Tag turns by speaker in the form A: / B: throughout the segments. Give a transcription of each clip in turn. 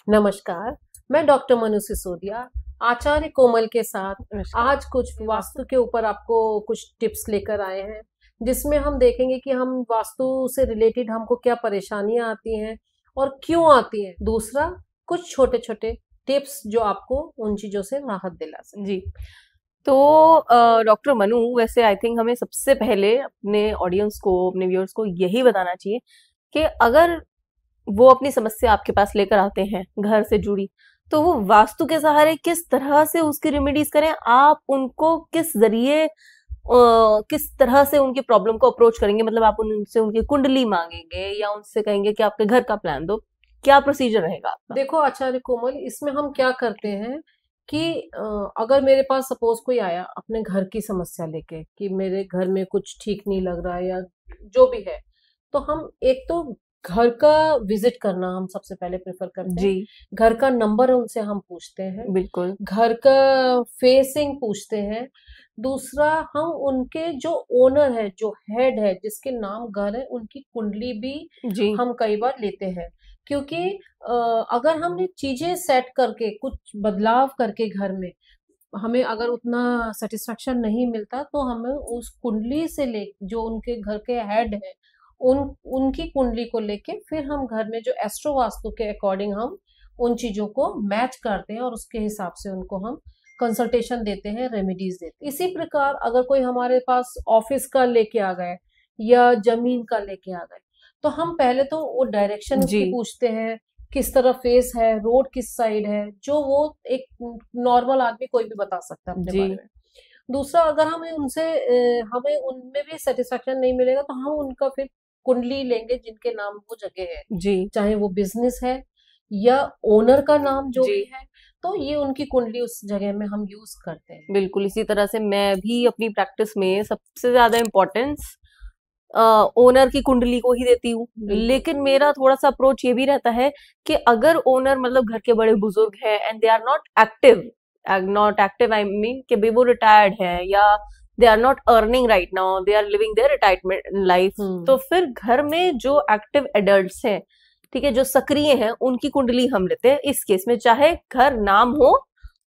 A: नमस्कार, मैं डॉक्टर मनु सिसोदिया आचार्य कोमल के साथ
B: नमस्कार।
A: आज कुछ वास्तु के ऊपर आपको कुछ टिप्स लेकर आए हैं, जिसमें हम देखेंगे कि हम वास्तु से रिलेटेड हमको क्या परेशानियां आती हैं और क्यों आती हैं। दूसरा, कुछ छोटे-छोटे टिप्स जो आपको उन चीज़ों से राहत दिला सकें।
B: जी, तो डॉक्टर मनु, वैसे आई थिंक हमें सबसे पहले अपने ऑडियंस को, अपने व्यूअर्स को यही बताना चाहिए कि अगर वो अपनी समस्या आपके पास लेकर आते हैं घर से जुड़ी, तो वो वास्तु के सहारे किस तरह से उसकी रेमेडीज करें, आप उनको किस जरिए किस तरह से उनकी प्रॉब्लम को अप्रोच करेंगे। मतलब आप उनसे उनकी कुंडली मांगेंगे या उनसे कहेंगे कि आपके घर का प्लान दो, क्या प्रोसीजर रहेगा आपका?
A: देखो आचार्य कोमल, इसमें हम क्या करते हैं कि अगर मेरे पास सपोज कोई आया अपने घर की समस्या लेके कि मेरे घर में कुछ ठीक नहीं लग रहा है या जो भी है, तो हम एक तो घर का विजिट करना हम सबसे पहले प्रेफर करते हैं।
B: जी,
A: घर का नंबर उनसे हम पूछते हैं,
B: बिल्कुल।
A: घर का फेसिंग पूछते हैं। दूसरा, हम उनके जो ओनर है, जो हेड है, जिसके नाम घर है, उनकी कुंडली भी
B: जी,
A: हम कई बार लेते हैं। क्योंकि अगर हमने चीजें सेट करके कुछ बदलाव करके घर में हमें अगर उतना सेटिस्फेक्शन नहीं मिलता, तो हमें उस कुंडली से ले जो उनके घर के हेड है, उन उनकी कुंडली को लेके फिर हम घर में जो एस्ट्रो वास्तु के अकॉर्डिंग हम उन चीजों को मैच करते हैं और उसके हिसाब से उनको हम कंसल्टेशन देते हैं, रेमेडीज देते हैं। इसी प्रकार अगर कोई हमारे पास ऑफिस का लेके आ गए या जमीन का लेके आ गए, तो हम पहले तो वो डायरेक्शन
B: जी,
A: उसकी पूछते हैं, किस तरफ फेस है, रोड किस साइड है, जो वो एक नॉर्मल आदमी कोई भी बता सकता है अपने
B: जी,
A: बारे में। दूसरा, अगर हमें उनसे हमें उनमें भी सेटिस्फेक्शन नहीं मिलेगा, तो हम उनका फिर कुंडली लेंगे जिनके नाम वो जगह है,
B: जी,
A: चाहे वो बिजनेस है या ओनर का नाम जो
B: जी।
A: भी है, तो ये उनकी कुंडली उस जगह में हम यूज करते हैं।
B: बिल्कुल, इसी तरह से मैं भी अपनी प्रैक्टिस में सबसे ज़्यादा इम्पोर्टेंस ओनर की कुंडली को ही देती हूँ।
A: बिल्कुल।
B: लेकिन मेरा थोड़ा-सा अप्रोच ये भी रहता है कि अगर ओनर मतलब घर के बड़े बुजुर्ग हैं and they are not active I mean कि भी वो रिटायर्ड हैं या they are not earning right now, they are living their retirement life, तो फिर घर में जो एक्टिव एडल्ट्स हैं, ठीक है, जो सक्रिय हैं, उनकी कुंडली हम लेते हैं। इस केस में चाहे घर नाम हो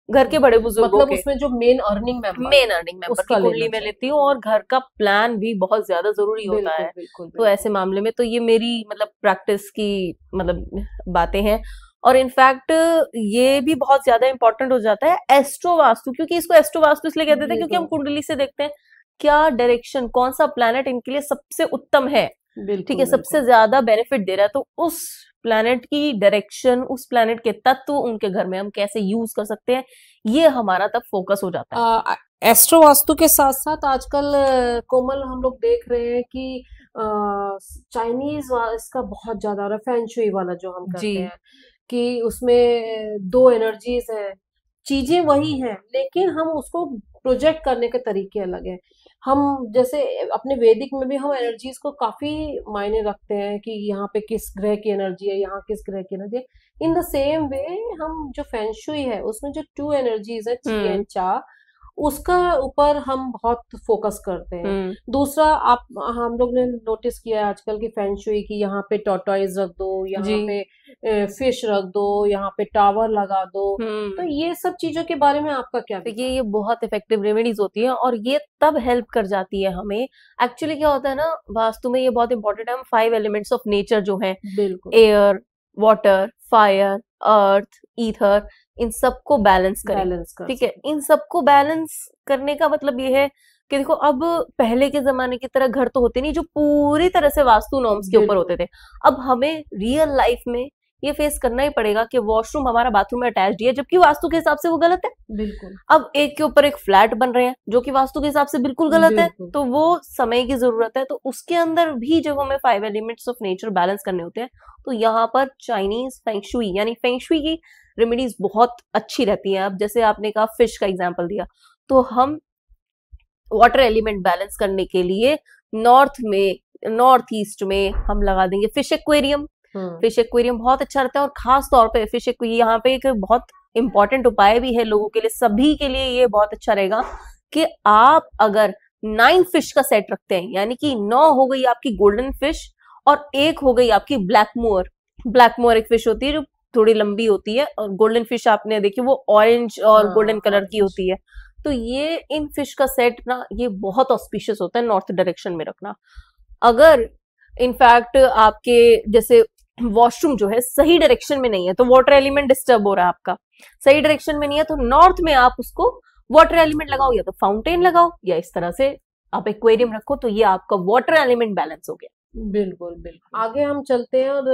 B: घर के बड़े बुजुर्गों
A: मतलब
B: के,
A: उसमें जो main earning member
B: main earning member
A: उसका
B: की कुंडली
A: लेना
B: में
A: चाहिए।
B: लेती हूँ और घर का प्लान भी बहुत ज्यादा जरूरी होता
A: बिल्कुल
B: है।
A: बिल्कुल
B: तो
A: बिल्कुल।
B: ऐसे मामले में तो ये मेरी मतलब प्रैक्टिस की मतलब बातें हैं। और इनफैक्ट ये भी बहुत ज्यादा इंपॉर्टेंट हो जाता है एस्ट्रो वास्तु, क्योंकि इसको एस्ट्रो वास्तु इसलिए कहते थे क्योंकि हम
A: बिल्कुल
B: कुंडली से देखते हैं क्या डायरेक्शन, कौन सा प्लैनेट इनके लिए सबसे उत्तम है, ठीक
A: बिल्कुल
B: है, सबसे
A: बिल्कुल।
B: ज्यादा बेनिफिट दे रहा है, तो उस प्लैनेट की डायरेक्शन, उस प्लैनेट के तत्व उनके घर में हम कैसे यूज कर सकते हैं, ये हमारा तब फोकस हो जाता है।
A: एस्ट्रो वास्तु के साथ साथ आजकल कोमल हम लोग देख रहे हैं कि चाइनीज इसका बहुत ज्यादा हो रहा है, फेंग शुई वाला जो हम
B: जी,
A: करते हैं कि उसमें दो एनर्जीज हैं, चीजें वही हैं लेकिन हम उसको प्रोजेक्ट करने के तरीके अलग हैं। हम जैसे अपने वैदिक में भी हम एनर्जीज को काफी मायने रखते हैं कि यहाँ पे किस ग्रह की एनर्जी है, यहाँ किस ग्रह की एनर्जी है। इन द सेम वे हम जो फेंग शुई है उसमें जो टू एनर्जीज है, ची
B: हम्म,
A: एंड चा, उसका ऊपर हम बहुत फोकस करते हैं।
B: हम्म,
A: दूसरा, आप हम लोग ने नोटिस किया है आजकल की फेंग शुई की, यहाँ पे टॉर्टोइज रख दो,
B: जी,
A: यहाँ पे फिश रख दो, यहाँ पे टावर लगा दो। तो
B: हम्म।
A: ये सब चीजों के बारे में आपका क्या
B: देखिए
A: विचार
B: ये बहुत इफेक्टिव रेमेडीज होती है और ये तब हेल्प कर जाती है हमें। एक्चुअली क्या होता है ना, वास्तु में ये बहुत इंपॉर्टेंट है, हम 5 एलिमेंट्स ऑफ नेचर जो हैं,
A: है? बिल्कुल।
B: एयर, वाटर, फायर, अर्थ, ईथर, इन सबको बैलेंस करें।
A: बैलेंस कर
B: ठीक है,
A: सकते।
B: इन सबको बैलेंस करने का मतलब ये है कि देखो अब पहले के जमाने की तरह घर तो होते नहीं जो पूरी तरह से वास्तु नॉर्म्स के ऊपर
A: बिल्कुल
B: होते थे। अब हमें रियल लाइफ में ये फेस करना ही पड़ेगा कि वॉशरूम हमारा बाथरूम में अटैच्ड है, जबकि वास्तु के हिसाब से वो गलत है।
A: बिल्कुल
B: अब एक के ऊपर एक फ्लैट बन रहे हैं जो कि वास्तु के हिसाब से बिल्कुल गलत है,
A: बिल्कुल।
B: तो वो समय की जरूरत है। तो उसके अंदर भी जब हमें 5 एलिमेंट्स ऑफ नेचर बैलेंस करने होते हैं, तो यहाँ पर चाइनीज फेंग शुई यानी फेंग शुई की रेमेडीज बहुत अच्छी रहती हैं। अब जैसे आपने कहा फिश का एग्जांपल दिया, तो हम वाटर एलिमेंट बैलेंस करने के लिए नॉर्थ ईस्ट में हम लगा देंगे फिश एक्वेरियम। फिश एक्वेरियम बहुत अच्छा रहता है और खास तौर पे फिश एक्वेरियम यहाँ पे एक बहुत इंपॉर्टेंट उपाय भी है लोगों के लिए, सभी के लिए ये बहुत अच्छा रहेगा कि आप अगर 9 फिश का सेट रखते हैं, यानी कि 9 हो गई आपकी गोल्डन फिश और 1 हो गई आपकी ब्लैक मोअर। ब्लैक मोअर एक फिश होती है जो थोड़ी लंबी होती है, और गोल्डन फिश आपने देखी वो ऑरेंज और
A: हाँ
B: गोल्डन कलर की
A: ऑरेंज।
B: होती है। तो ये इन फिश का सेट ना ये बहुत ऑस्पिशियस होता है नॉर्थ डायरेक्शन में रखना। अगर इनफैक्ट आपके जैसे वॉशरूम जो है सही डायरेक्शन में नहीं है तो वाटर एलिमेंट डिस्टर्ब हो रहा है आपका, सही डायरेक्शन में नहीं है तो नॉर्थ में आप उसको वाटर एलिमेंट लगाओ, या तो फाउंटेन लगाओ, या इस तरह से आप एक्वेरियम रखो, तो ये आपका वाटर एलिमेंट बैलेंस हो गया।
A: बिल्कुल बिल्कुल। आगे हम चलते हैं और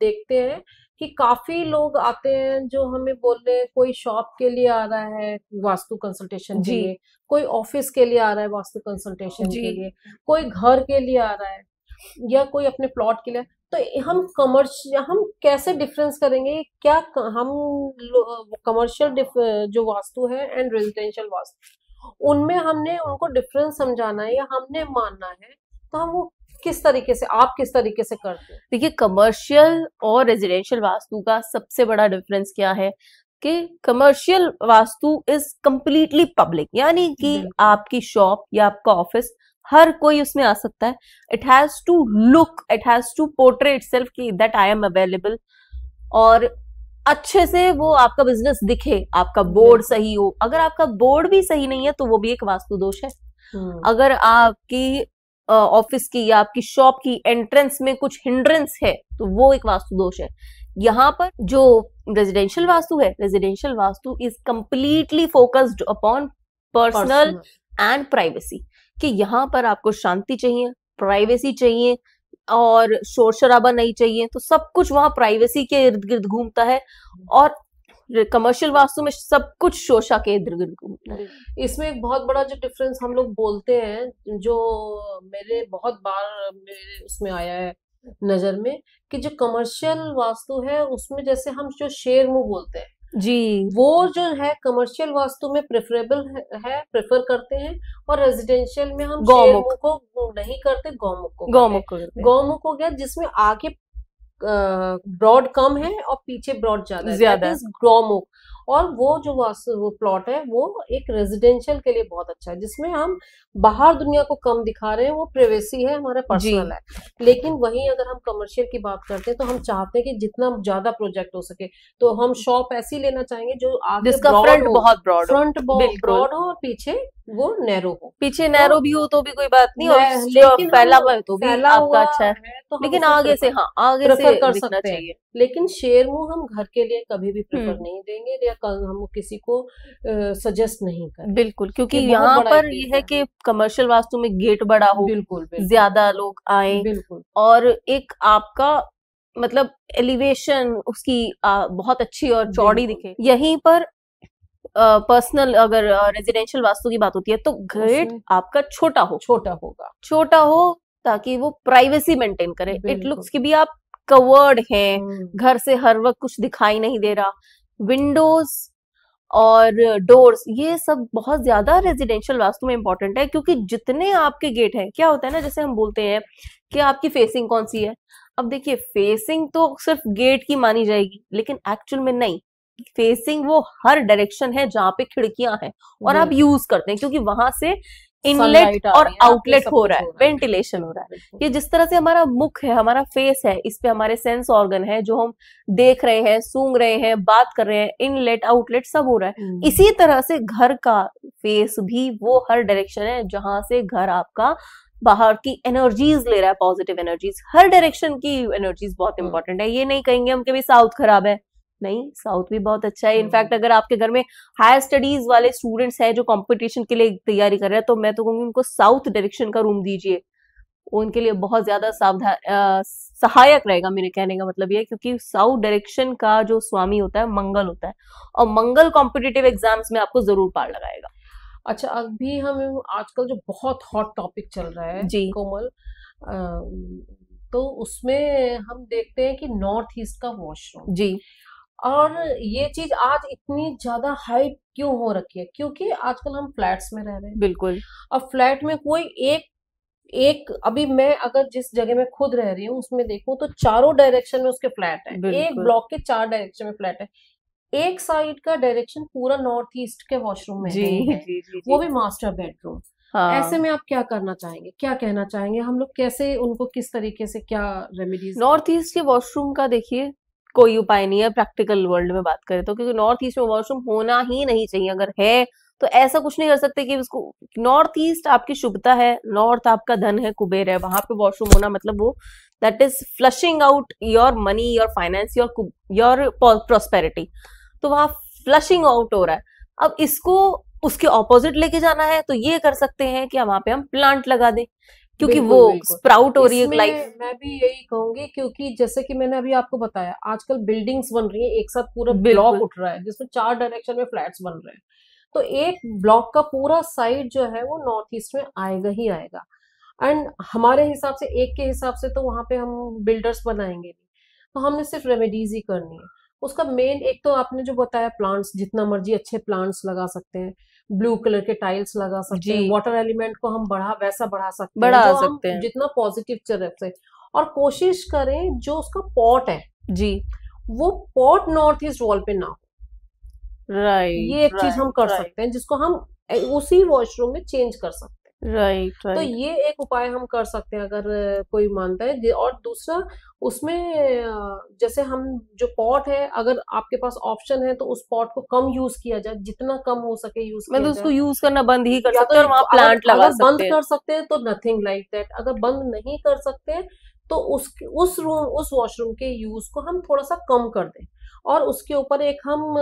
A: देखते हैं कि काफी लोग आते हैं जो हमें बोल रहे हैं, कोई शॉप के लिए आ रहा है वास्तु कंसल्टेशन के
B: जी
A: लिए, कोई ऑफिस के लिए आ रहा है वास्तु कंसल्टेशन
B: जी
A: के लिए, कोई घर के लिए आ रहा है, या कोई अपने प्लॉट के लिए। तो हम कैसे डिफरेंस करेंगे क्या हम कमर्शियल जो वास्तु है एंड रेजिडेंशियल वास्तु, उनमें हमने उनको डिफरेंस समझाना है या हमने मानना है, तो हम वो किस तरीके से, आप किस तरीके से करते हैं?
B: देखिए, कमर्शियल और रेजिडेंशियल वास्तु का सबसे बड़ा डिफरेंस क्या है कि commercial vastu is completely public, यानी कि
A: बिल्कुल
B: आपकी शॉप या आपका ऑफिस हर कोई उसमें आ सकता है। It has to look, it has to portray itself कि दैट आई एम अवेलेबल, और अच्छे से वो आपका बिजनेस दिखे, आपका बोर्ड
A: बिल्कुल।
B: सही हो। अगर आपका बोर्ड भी सही नहीं है तो वो भी एक वास्तु दोष है।
A: हम्म।
B: अगर आपकी ऑफिस की या आपकी शॉप की एंट्रेंस में कुछ हिंड्रेंस है तो वो एक वास्तु दोष है। यहाँ पर जो रेजिडेंशियल वास्तु है, residential vastu is completely focused upon personal
A: personal.
B: And privacy, कि यहाँ पर आपको शांति चाहिए, प्राइवेसी चाहिए, और शोर शराबा नहीं चाहिए। तो सब कुछ वहां प्राइवेसी के इर्द गिर्द घूमता है, और कमर्शियल वास्तु में सब कुछ शोषा के इर्द गिर्द घूमता है।
A: इसमें एक बहुत बड़ा जो डिफरेंस हम लोग बोलते हैं, जो मेरे बहुत बार मेरे उसमें आया है नजर में, कि जो कमर्शियल वास्तु है उसमें जैसे हम जो शेर मुंह बोलते हैं,
B: जी
A: वो जो है कमर्शियल वास्तु में प्रेफरेबल है, प्रेफर करते हैं, और रेजिडेंशियल में हम शेर
B: गौमुख,
A: मुंह को नहीं करते, गौमुख को करते
B: गौमुख
A: हैं।
B: को करते हैं।
A: गौमुख हो गया जिसमें आगे ब्रॉड कम है और पीछे ब्रॉड ज्यादा है, दैट
B: ज्यादा
A: इज गौमुख। और वो जो वो प्लॉट है वो एक रेजिडेंशियल के लिए बहुत अच्छा है, जिसमें हम बाहर दुनिया को कम दिखा रहे हैं, वो प्राइवेसी है, हमारा
B: जी
A: पर्सनल है। लेकिन वहीं अगर हम कमर्शियल की बात करते हैं तो हम चाहते हैं कि जितना ज्यादा प्रोजेक्ट हो सके, तो हम शॉप ऐसी लेना चाहेंगे जो आगे
B: जिसका
A: ब्रॉड
B: फ्रंट
A: हो,
B: बहुत ब्रॉड हो,
A: फ्रंट
B: बिल्कुल।
A: ब्रॉड हो और पीछे वो नैरो हो।
B: पीछे
A: तो
B: नैरो भी हो तो भी कोई बात नहीं, और
A: लेकिन
B: फैला
A: हम
B: हुआ है तो भी
A: फैला
B: आपका
A: हुआ
B: अच्छा है,
A: है तो हम
B: लेकिन
A: उसे
B: आगे से, हाँ आगे से
A: प्रेफर कर
B: दिखना
A: सकते हैं।
B: चाहिए।
A: लेकिन शेर मुंह हम घर के लिए कभी भी प्रेफर
B: हम्म,
A: नहीं देंगे, या हम किसी को सजेस्ट नहीं करेंगे।
B: बिल्कुल, क्योंकि
A: ये बहुत
B: यहाँ
A: बड़ा
B: पर
A: एक
B: ये
A: रीजन
B: है कि कमर्शियल वास्तु में गेट बड़ा हो,
A: बिल्कुल बिल्कुल
B: ज्यादा लोग आए,
A: बिल्कुल
B: और एक आपका मतलब एलिवेशन उसकी बहुत अच्छी और चौड़ी
A: बिल्कुल।
B: दिखे। यहीं पर पर्सनल अगर रेजिडेंशियल वास्तु की बात होती है तो गेट
A: उसमें
B: आपका छोटा हो,
A: छोटा होगा,
B: छोटा हो ताकि वो प्राइवेसी मेंटेन करे। इट
A: बिल्कुल।
B: लुक्स कि भी आप कवर्ड हैं,
A: हम्म,
B: घर से हर वक्त कुछ दिखाई नहीं दे रहा। विंडोज और डोर्स ये सब बहुत ज्यादा रेजिडेंशियल वास्तु में इंपॉर्टेंट है, क्योंकि जितने आपके गेट हैं, क्या होता है ना, जैसे हम बोलते हैं कि आपकी फेसिंग कौन सी है। अब देखिए, फेसिंग तो सिर्फ गेट की मानी जाएगी, लेकिन एक्चुअल में नहीं, फेसिंग वो हर डायरेक्शन है जहाँ पे खिड़कियां हैं और आप
A: बिल्कुल
B: यूज करते हैं, क्योंकि वहां से इनलेट
A: सनलाइट आ
B: और
A: रही है, आपके
B: आउटलेट
A: सब
B: हो
A: कुछ
B: रहा है,
A: हो रहा है।
B: वेंटिलेशन हो रहा है।
A: बिल्कुल
B: ये जिस तरह से हमारा मुख है, हमारा फेस है, इस पे हमारे सेंस ऑर्गन है, जो हम देख रहे हैं, सूंघ रहे हैं, बात कर रहे हैं, इनलेट आउटलेट सब हो रहा है। इसी तरह से घर का फेस भी वो हर डायरेक्शन है जहां से घर आपका बाहर की एनर्जीज ले रहा है, पॉजिटिव एनर्जीज। हर डायरेक्शन की एनर्जीज बहुत इंपॉर्टेंट है। ये नहीं कहेंगे हम कभी साउथ खराब है, नहीं, साउथ भी बहुत अच्छा है। इनफैक्ट अगर आपके घर में हायर स्टडीज वाले स्टूडेंट्स हैं जो कंपटीशन के लिए तैयारी कर रहे हैं, तो मैं तो कहूंगी उनको साउथ डायरेक्शन का रूम दीजिए, उनके लिए बहुत ज्यादा सहायक रहेगा। मेरे कहने का मतलब ये, क्योंकि साउथ डायरेक्शन का जो स्वामी होता है मंगल होता है, और मंगल कॉम्पिटिटिव एग्जाम्स में आपको जरूर पार लगाएगा।
A: अच्छा, अभी हम आजकल जो बहुत हॉट टॉपिक चल रहा है
B: जी
A: कोमल, तो उसमें हम देखते हैं कि नॉर्थ ईस्ट का वॉशरूम,
B: जी
A: और ये चीज आज इतनी ज्यादा हाइप क्यों हो रखी है, क्योंकि आजकल हम फ्लैट्स में रह रहे हैं।
B: बिल्कुल
A: अब फ्लैट में कोई एक एक अभी मैं अगर जिस जगह में खुद रह रही हूँ उसमें देखूं तो चारों डायरेक्शन में उसके फ्लैट है, एक
B: बिल्कुल
A: ब्लॉक के 4 डायरेक्शन में फ्लैट है। एक साइड का डायरेक्शन पूरा नॉर्थ ईस्ट के वॉशरूम में
B: जी
A: नहीं है,
B: जी जी
A: वो
B: जी
A: भी मास्टर बेडरूम। ऐसे
B: हाँ।
A: में आप क्या करना चाहेंगे, क्या कहना चाहेंगे, हम लोग कैसे उनको किस तरीके से क्या रेमेडीज?
B: नॉर्थ ईस्ट के वॉशरूम का देखिए, कोई उपाय नहीं है प्रैक्टिकल वर्ल्ड में बात करें तो, क्योंकि नॉर्थ ईस्ट में वॉशरूम होना ही नहीं चाहिए। अगर है तो ऐसा कुछ नहीं कर सकते कि उसको, नॉर्थ ईस्ट आपकी शुभता है, नॉर्थ आपका धन है, कुबेर है, वहां पे वॉशरूम होना मतलब वो that is flushing out your money, your finance, your prosperity. तो वहां फ्लशिंग आउट हो रहा है। अब इसको उसके ऑपोजिट लेके जाना है तो ये कर सकते हैं कि वहां पे हम प्लांट लगा दें, क्योंकि
A: बिल्कुल
B: वो
A: बिल्कुल
B: स्प्राउट हो रही है
A: इसमें
B: लाइफ।
A: मैं भी यही कहूंगी, क्योंकि जैसे कि मैंने अभी आपको बताया, आजकल बिल्डिंग्स बन रही है, एक साथ पूरा ब्लॉक
B: बिल्कुल
A: उठ रहा है जिसमें 4 डायरेक्शन में फ्लैट्स बन रहे हैं। तो एक ब्लॉक का पूरा साइड जो है वो नॉर्थ ईस्ट में आएगा ही आएगा। एंड हमारे हिसाब से, एक के हिसाब से, तो वहां पे हम बिल्डर्स बनाएंगे नहीं, तो हमने सिर्फ रेमेडीज ही करनी है। उसका मेन एक तो आपने जो बताया, प्लांट्स, जितना मर्जी अच्छे प्लांट्स लगा सकते हैं, ब्लू कलर के टाइल्स लगा सकते
B: जी,
A: हैं, वाटर एलिमेंट को हम वैसा बढ़ा सकते हैं,
B: बढ़ा
A: जो हम
B: सकते हैं
A: जितना पॉजिटिव तरफ से। और कोशिश करें जो उसका पॉट है
B: जी।
A: वो पॉट नॉर्थ ईस्ट वॉल पे ना हो।
B: राइट
A: ये एक चीज हम
B: राइट
A: कर
B: राइट
A: सकते हैं जिसको हम उसी वॉशरूम में चेंज कर सकते हैं।
B: राइट
A: तो
B: राइट।
A: ये एक उपाय हम कर सकते हैं अगर कोई मानता है। और दूसरा, उसमें जैसे हम जो पॉट है, अगर आपके पास ऑप्शन है तो उस पॉट को कम यूज किया जाए, जितना कम हो सके यूज
B: मैं
A: किया
B: तो
A: जाए।
B: उसको यूज करना बंद ही कर
A: या
B: सकते
A: तो
B: हैं और वहां
A: अगर
B: प्लांट लगा
A: अगर बंद
B: सकते हैं।
A: कर सकते हैं तो नथिंग लाइक दैट, अगर बंद नहीं कर सकते हैं तो उस रूम, उस वॉशरूम के यूज को हम थोड़ा सा कम कर दें, और उसके ऊपर एक हम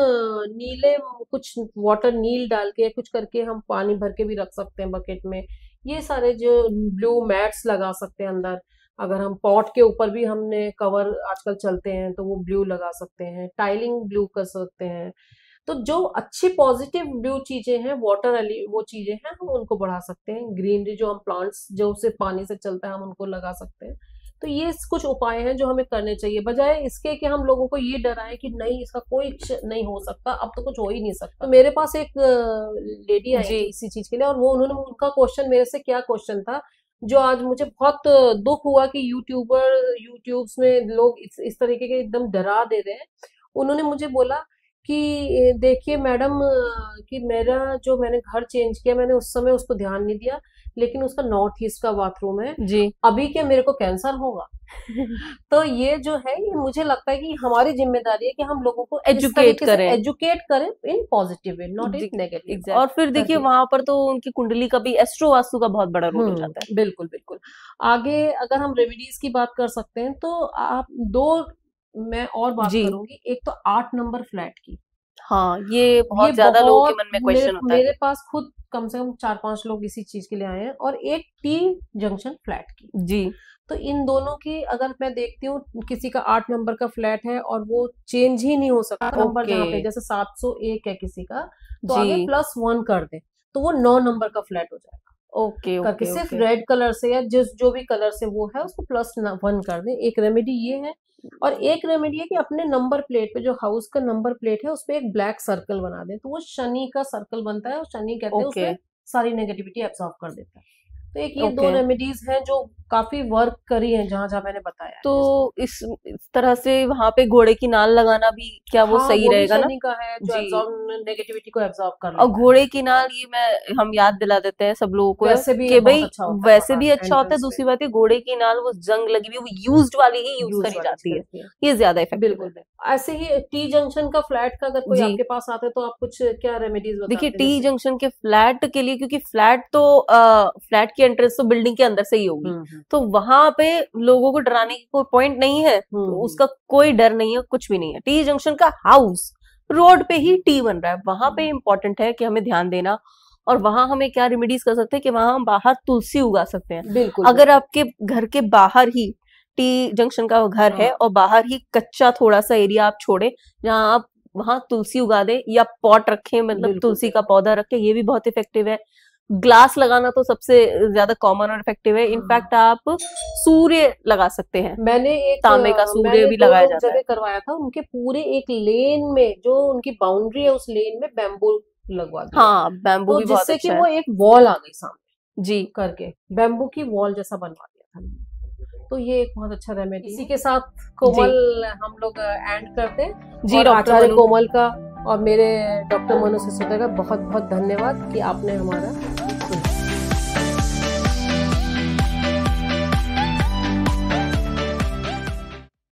A: नीले कुछ वाटर नील डाल के कुछ करके हम पानी भर के भी रख सकते हैं बकेट में। ये सारे जो ब्लू मैट्स लगा सकते हैं अंदर। अगर हम पॉट के ऊपर भी, हमने कवर आजकल चलते हैं तो वो ब्लू लगा सकते हैं, टाइलिंग ब्लू कर सकते हैं। तो जो अच्छी पॉजिटिव ब्लू चीजें हैं, वाटर वाली वो चीजें हैं, हम उनको बढ़ा सकते हैं। ग्रीनरी जो हम प्लांट्स जो सिर्फ पानी से चलता है, हम उनको लगा सकते हैं। तो ये कुछ उपाय हैं जो हमें करने चाहिए, बजाय इसके कि हम लोगों को ये डराए कि नहीं इसका कोई नहीं हो सकता, अब तो कुछ हो ही नहीं सकता। तो मेरे पास एक लेडी आई
B: जी
A: थी इसी चीज के लिए, और वो उन्होंने, उनका क्वेश्चन मेरे से क्या क्वेश्चन था, जो आज मुझे बहुत दुख हुआ कि यूट्यूब्स में लोग इस तरीके के एकदम डरा दे रहे हैं। उन्होंने मुझे बोला कि देखिए मैडम, कि मैंने घर चेंज किया, मैंने उस समय उसको ध्यान नहीं दिया, लेकिन उसका नॉर्थ ईस्ट का बाथरूम है,
B: जी।
A: अभी क्या मेरे को कैंसर होगा? तो ये जो है, ये मुझे लगता है कि हमारी जिम्मेदारी है कि हम लोगों को इस
B: एजुकेट
A: तरीके से
B: करें
A: एजुकेट करें in positive way, not in negative.
B: Exact. और फिर देखिए
A: करके
B: वहां पर तो उनकी कुंडली का भी, एस्ट्रो वास्तु का बहुत बड़ा रोल हो जाता है।
A: बिल्कुल बिल्कुल। आगे अगर हम रेमेडीज की बात कर सकते हैं तो आप दो, मैं और बात
B: जी
A: करूंगी। एक तो 8 नंबर फ्लैट की,
B: हाँ, ये
A: ये
B: बहुत ज्यादा लोगों के
A: बहुत,
B: मन में
A: मेरे
B: क्वेश्चन होता है।
A: मेरे पास खुद कम से कम 4-5 लोग इसी चीज के लिए आए हैं। और एक टी जंक्शन फ्लैट की।
B: जी
A: तो इन दोनों की अगर मैं देखती हूँ, किसी का 8 नंबर का फ्लैट है और वो चेंज ही नहीं हो सकता नंबर,
B: ओके
A: जहाँ पे जैसे 701 है किसी का, तो आगे
B: जी
A: +1 कर दे तो वो 9 नंबर का फ्लैट हो जाएगा।
B: ओके
A: करके
B: ओके
A: सिर्फ
B: ओके
A: रेड कलर से, या जो भी कलर से वो है, उसको +1 कर दे। एक रेमेडी ये है। और एक रेमेडी है कि अपने नंबर प्लेट पे, जो हाउस का नंबर प्लेट है, उस पे एक ब्लैक सर्कल बना दे, तो वो शनि का सर्कल बनता है, और शनि कहते हैं
B: ओके
A: उसमें सारी नेगेटिविटी एब्सॉर्ब कर देता है। तो एक ये 2
B: ओके।
A: रेमेडीज हैं जो काफी वर्क करी हैं जहां जहां मैंने बताया है
B: तो
A: जिसको।
B: इस तरह से वहां पे घोड़े की नाल लगाना भी क्या वो
A: हाँ,
B: सही
A: वो भी
B: रहेगा ना?
A: शनि का है जो
B: जी।
A: नेगेटिविटी को एब्सॉर्ब कर
B: और
A: लेता है।
B: घोड़े की नाल, ये हम याद दिला देते हैं सब लोगों को
A: वैसे भी ये
B: कि
A: बहुत
B: भाई
A: अच्छा होता है
B: वैसे
A: बाहर
B: भी अच्छा होता है।
A: एंट्रेंस पे,
B: दूसरी बात है, घोड़े की नाल वो जंग लगी हुई, वो यूज्ड वाली ही यूज
A: यूज
B: करी
A: वाली
B: जाती है,
A: करती है।
B: ये ज्यादा इफेक्टिव है।
A: बिल्कुल बिल्कुल। ऐसे ही टी जंक्शन का फ्लैट का अगर कोई
B: जी
A: आपके पास आता है तो आप कुछ क्या रेमेडीज
B: देखिए,
A: बताते हैं
B: टी
A: जैसे?
B: जंक्शन के फ्लैट के लिए, क्योंकि फ्लैट की एंट्रेंस तो बिल्डिंग के अंदर से ही होगी, तो वहां पे लोगों को डराने की कोई पॉइंट नहीं है, तो उसका कोई डर नहीं है, कुछ भी नहीं है। टी जंक्शन का हाउस रोड पे ही टी बन रहा है, वहां पे इम्पोर्टेंट है कि हमें ध्यान देना। और वहां हमें क्या रेमेडीज कर सकते हैं कि वहां हम बाहर तुलसी उगा सकते हैं।
A: बिल्कुल
B: अगर
A: बिल्कुल।
B: आपके घर के बाहर ही टी जंक्शन का घर है
A: हाँ,
B: और बाहर ही कच्चा थोड़ा सा एरिया आप छोड़े जहां आप वहां तुलसी उगा दे, या पॉट रखें, मतलब
A: बिल्कुल
B: तुलसी का
A: बिल्कुल।
B: पौधा रखें, ये भी बहुत इफेक्टिव है। ग्लास लगाना तो सबसे ज्यादा कॉमन और इफेक्टिव है।
A: हाँ,
B: इनफैक्ट आप सूर्य लगा सकते हैं, तांबे का सूर्य
A: मैंने
B: भी
A: 2
B: लगाया
A: लोग
B: जाता है।
A: जगह करवाया था, उनके पूरे एक लेन में, जो उनकी बाउंड्री है, उस लेन में बैम्बू लगवा दिया,
B: हाँ, बैम्बू
A: तो
B: भी बहुत
A: जिससे कि
B: अच्छा है।
A: वो एक वॉल आ गई सामने,
B: जी
A: करके बैम्बू की वॉल जैसा बनवा दिया था। तो ये एक बहुत अच्छा रेमेडी। इसी के साथ
B: जी
A: कोमल हम लोग एंड करते हैं।
B: जी
A: और
B: डॉक्टर
A: आचार्य
B: मनु,
A: कोमल का और मेरे डॉक्टर मनु सिसोदिया का बहुत बहुत धन्यवाद कि आपने हमारा